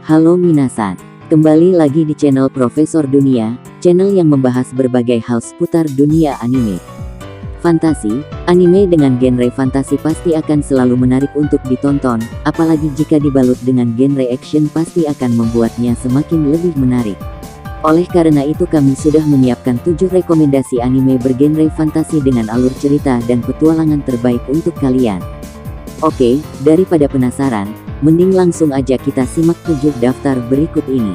Halo minasan, kembali lagi di channel Profesor Dunia, channel yang membahas berbagai hal seputar dunia anime. Fantasi, anime dengan genre fantasi pasti akan selalu menarik untuk ditonton, apalagi jika dibalut dengan genre action pasti akan membuatnya semakin lebih menarik. Oleh karena itu kami sudah menyiapkan 7 rekomendasi anime bergenre fantasi dengan alur cerita dan petualangan terbaik untuk kalian. Oke, daripada penasaran, mending langsung aja kita simak 7 daftar berikut ini.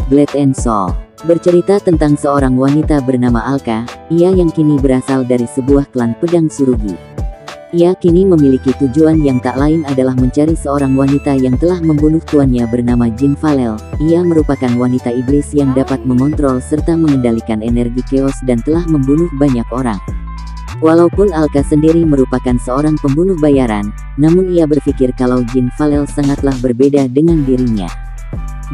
Blood and Soul bercerita tentang seorang wanita bernama Alka, ia yang kini berasal dari sebuah klan pedang Tsurugi. Ia kini memiliki tujuan yang tak lain adalah mencari seorang wanita yang telah membunuh tuannya bernama Jin Valel. Ia merupakan wanita iblis yang dapat mengontrol serta mengendalikan energi chaos dan telah membunuh banyak orang. Walaupun Alka sendiri merupakan seorang pembunuh bayaran, namun ia berpikir kalau Jin Valel sangatlah berbeda dengan dirinya.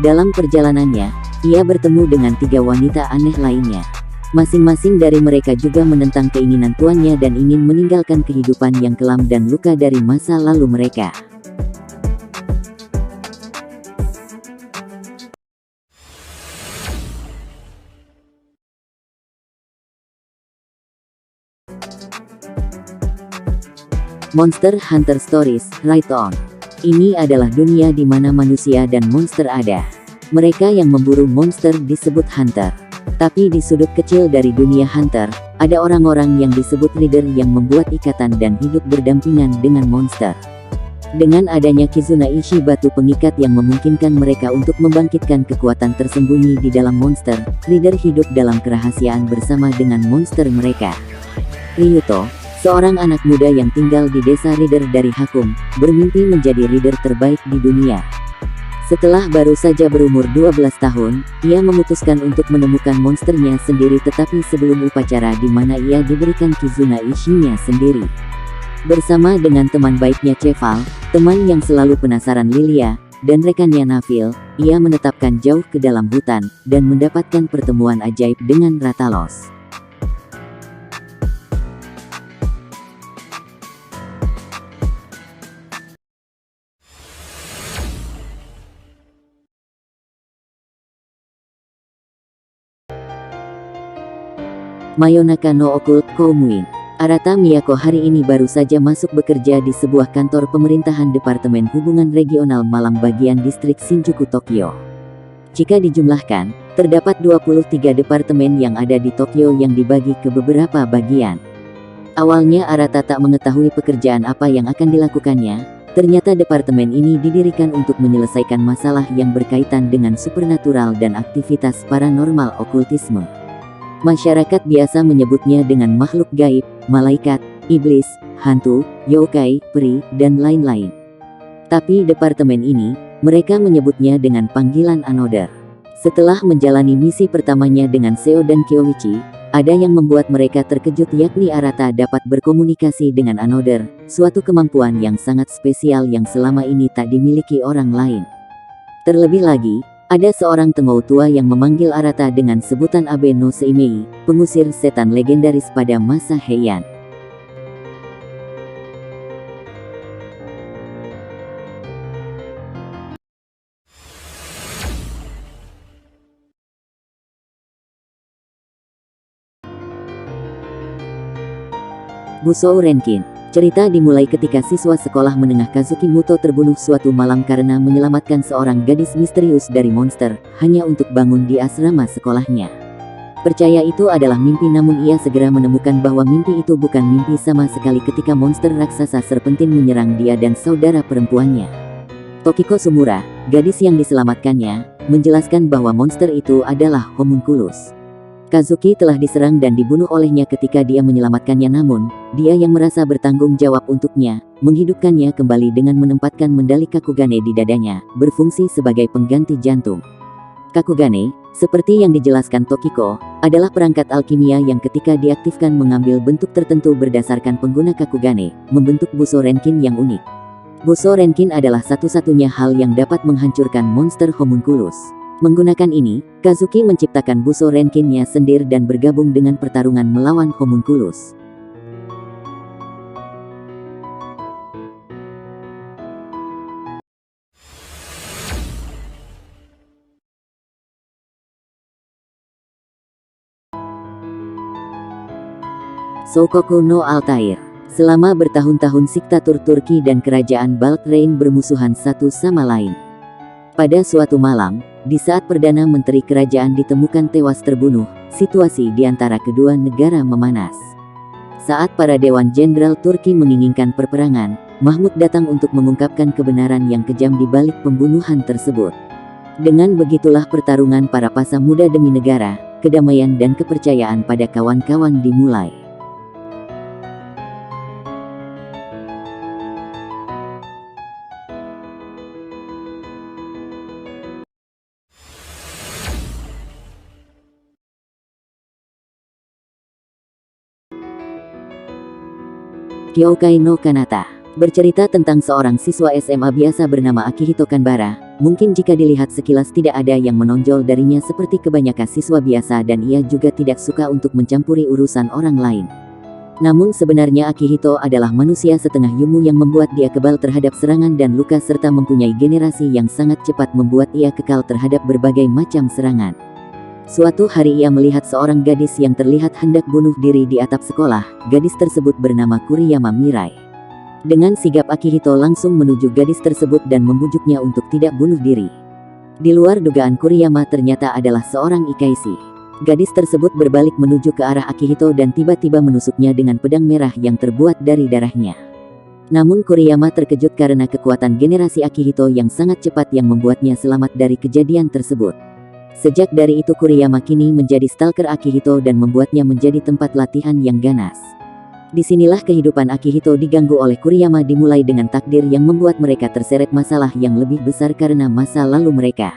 Dalam perjalanannya, ia bertemu dengan 3 wanita aneh lainnya. Masing-masing dari mereka juga menentang keinginan tuannya dan ingin meninggalkan kehidupan yang kelam dan luka dari masa lalu mereka. Monster Hunter Stories, Right On. Ini adalah dunia di mana manusia dan monster ada. Mereka yang memburu monster disebut hunter. Tapi di sudut kecil dari dunia hunter, ada orang-orang yang disebut leader yang membuat ikatan dan hidup berdampingan dengan monster. Dengan adanya Kizuna Ishi batu pengikat yang memungkinkan mereka untuk membangkitkan kekuatan tersembunyi di dalam monster, leader hidup dalam kerahasiaan bersama dengan monster mereka. Ryuto, seorang anak muda yang tinggal di desa Rider dari Hakum, bermimpi menjadi leader terbaik di dunia. Setelah baru saja berumur 12 tahun, ia memutuskan untuk menemukan monsternya sendiri tetapi sebelum upacara di mana ia diberikan Kizuna Ishi-nya sendiri. Bersama dengan teman baiknya Cheval, teman yang selalu penasaran Lilia, dan rekannya Nafil, ia menetapkan jauh ke dalam hutan, dan mendapatkan pertemuan ajaib dengan Ratalos. Mayonaka no Occult Koumuin. Arata Miyako hari ini baru saja masuk bekerja di sebuah kantor pemerintahan Departemen Hubungan Regional Malam bagian distrik Shinjuku, Tokyo. Jika dijumlahkan, terdapat 23 departemen yang ada di Tokyo yang dibagi ke beberapa bagian. Awalnya Arata tak mengetahui pekerjaan apa yang akan dilakukannya. Ternyata departemen ini didirikan untuk menyelesaikan masalah yang berkaitan dengan supernatural dan aktivitas paranormal okultisme. Masyarakat biasa menyebutnya dengan makhluk gaib, malaikat, iblis, hantu, yokai, peri, dan lain-lain. Tapi departemen ini, mereka menyebutnya dengan panggilan Another. Setelah menjalani misi pertamanya dengan Seo dan Kyoichi, ada yang membuat mereka terkejut yakni Arata dapat berkomunikasi dengan Another, suatu kemampuan yang sangat spesial yang selama ini tak dimiliki orang lain. Terlebih lagi, ada seorang tengau tua yang memanggil Arata dengan sebutan Abe no Seimei, pengusir setan legendaris pada masa Heian. Busou Renkin. Cerita dimulai ketika siswa sekolah menengah Kazuki Muto terbunuh suatu malam karena menyelamatkan seorang gadis misterius dari monster, hanya untuk bangun di asrama sekolahnya. Percaya itu adalah mimpi namun ia segera menemukan bahwa mimpi itu bukan mimpi sama sekali ketika monster raksasa serpentin menyerang dia dan saudara perempuannya. Tokiko Sumura, gadis yang diselamatkannya, menjelaskan bahwa monster itu adalah homunculus. Kazuki telah diserang dan dibunuh olehnya ketika dia menyelamatkannya namun, dia yang merasa bertanggung jawab untuknya, menghidupkannya kembali dengan menempatkan mendali Kakugane di dadanya, berfungsi sebagai pengganti jantung. Kakugane, seperti yang dijelaskan Tokiko, adalah perangkat alkimia yang ketika diaktifkan mengambil bentuk tertentu berdasarkan pengguna Kakugane, membentuk Busou Renkin yang unik. Buso Renkin adalah satu-satunya hal yang dapat menghancurkan monster homunculus. Menggunakan ini, Kazuki menciptakan Buso Renkin-nya sendiri dan bergabung dengan pertarungan melawan homunculus. Shoukoku no Altair. Selama bertahun-tahun diktator Turki dan kerajaan Balkrein bermusuhan satu sama lain. Pada suatu malam, di saat Perdana Menteri Kerajaan ditemukan tewas terbunuh, situasi di antara kedua negara memanas. Saat para Dewan Jenderal Turki menginginkan perperangan, Mahmud datang untuk mengungkapkan kebenaran yang kejam di balik pembunuhan tersebut. Dengan begitulah pertarungan para pasang muda demi negara, kedamaian dan kepercayaan pada kawan-kawan dimulai. Kyokai no Kanata bercerita tentang seorang siswa SMA biasa bernama Akihito Kanbara. Mungkin jika dilihat sekilas tidak ada yang menonjol darinya seperti kebanyakan siswa biasa, dan ia juga tidak suka untuk mencampuri urusan orang lain. Namun sebenarnya Akihito adalah manusia setengah yumu yang membuat dia kebal terhadap serangan dan luka serta mempunyai generasi yang sangat cepat membuat ia kekal terhadap berbagai macam serangan. Suatu hari ia melihat seorang gadis yang terlihat hendak bunuh diri di atap sekolah. Gadis tersebut bernama Kuriyama Mirai. Dengan sigap Akihito langsung menuju gadis tersebut dan membujuknya untuk tidak bunuh diri. Di luar dugaan Kuriyama ternyata adalah seorang Ikaishi. Gadis tersebut berbalik menuju ke arah Akihito dan tiba-tiba menusuknya dengan pedang merah yang terbuat dari darahnya. Namun Kuriyama terkejut karena kekuatan generasi Akihito yang sangat cepat yang membuatnya selamat dari kejadian tersebut. Sejak dari itu Kuriyama kini menjadi stalker Akihito dan membuatnya menjadi tempat latihan yang ganas. Disinilah kehidupan Akihito diganggu oleh Kuriyama dimulai dengan takdir yang membuat mereka terseret masalah yang lebih besar karena masa lalu mereka.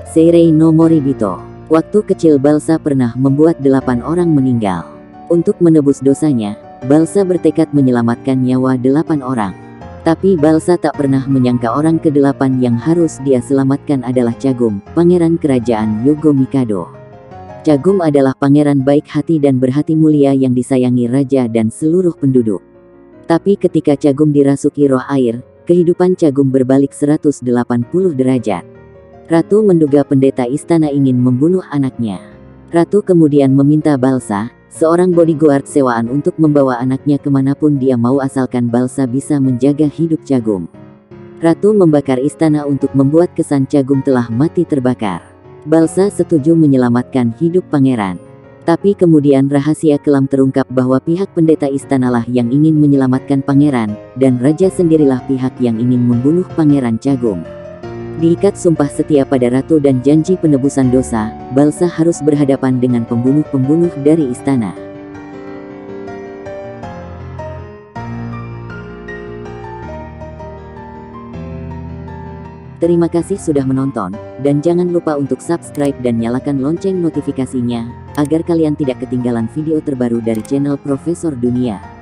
Seirei no Moribito. Waktu kecil Balsa pernah membuat 8 orang meninggal. Untuk menebus dosanya, Balsa bertekad menyelamatkan nyawa 8 orang. Tapi Balsa tak pernah menyangka orang ke-8 yang harus dia selamatkan adalah Chagum, pangeran kerajaan Yogo Mikado. Chagum adalah pangeran baik hati dan berhati mulia yang disayangi raja dan seluruh penduduk. Tapi ketika Chagum dirasuki roh air, kehidupan Chagum berbalik 180 derajat. Ratu menduga pendeta istana ingin membunuh anaknya. Ratu kemudian meminta Balsa, seorang bodyguard sewaan, untuk membawa anaknya kemanapun dia mau asalkan Balsa bisa menjaga hidup Chagum. Ratu membakar istana untuk membuat kesan Chagum telah mati terbakar. Balsa setuju menyelamatkan hidup pangeran. Tapi kemudian rahasia kelam terungkap bahwa pihak pendeta istanalah yang ingin menyelamatkan pangeran, dan raja sendirilah pihak yang ingin membunuh pangeran Chagum. Diikat sumpah setia pada ratu dan janji penebusan dosa, Balsa harus berhadapan dengan pembunuh-pembunuh dari istana. Terima kasih sudah menonton, dan jangan lupa untuk subscribe dan nyalakan lonceng notifikasinya, agar kalian tidak ketinggalan video terbaru dari channel Profesor Dunia.